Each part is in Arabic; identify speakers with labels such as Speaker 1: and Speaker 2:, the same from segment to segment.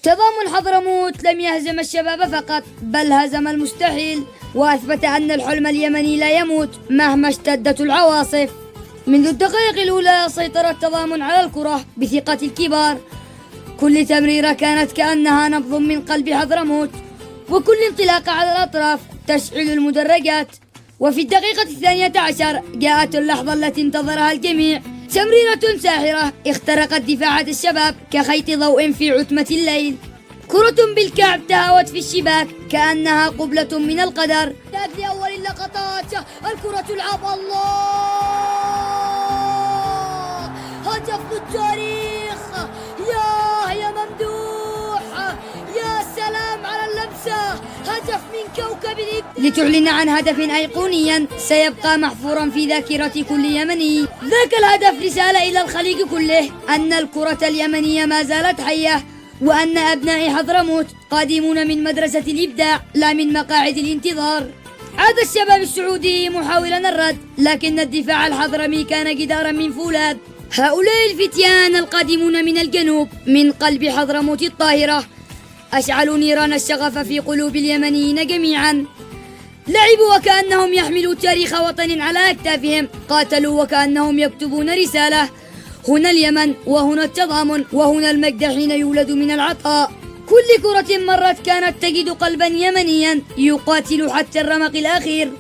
Speaker 1: تضامن حضرموت لم يهزم الشباب فقط، بل هزم المستحيل، وأثبت أن الحلم اليمني لا يموت مهما اشتدت العواصف. منذ الدقائق الأولى سيطر التضامن على الكرة بثقة الكبار. كل تمريرة كانت كأنها نبض من قلب حضرموت، وكل انطلاقة على الأطراف تشعل المدرجات. وفي الدقيقة 12 جاءت اللحظة التي انتظرها الجميع. تمريرة ساحرة اخترقت دفاعات الشباب كخيط ضوء في عتمة الليل. كرة بالكعب تهاوت في الشباك كأنها قبلة من القدر. لأول اللقطات الكرة تلعب، الله، هدف التاريخ، يا ممدوح، يا سلام على اللمسة، هدف من كوكب الإبداع. لتعلن عن هدف أيقونيا سيبقى محفورا في ذاكرة كل يمني. ذاك الهدف رسالة إلى الخليج كله أن الكرة اليمنية ما زالت حية، وأن أبناء حضرموت قادمون من مدرسة الإبداع لا من مقاعد الانتظار. عاد الشباب السعودي محاولا الرد، لكن الدفاع الحضرمي كان جدارا من فولاذ. هؤلاء الفتيان القادمون من الجنوب من قلب حضرموت الطاهرة أشعلوا نيران الشغف في قلوب اليمنيين جميعا. لعبوا وكأنهم يحملوا تاريخ وطن على أكتافهم، قاتلوا وكأنهم يكتبون رسالة. هنا اليمن، وهنا التضامن، وهنا المجد حين يولد من العطاء. كل كرة مرت كانت تجد قلبا يمنيا يقاتل حتى الرمق الأخير.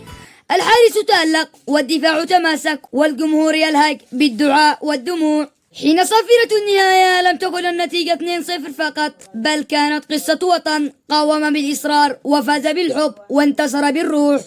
Speaker 1: الحارس تألق والدفاع تماسك والجمهور يلهج بالدعاء والدموع. حين صفرت النهاية لم تكن النتيجة 2-0 فقط، بل كانت قصة وطن قاوم بالإصرار وفاز بالحب وانتصر بالروح.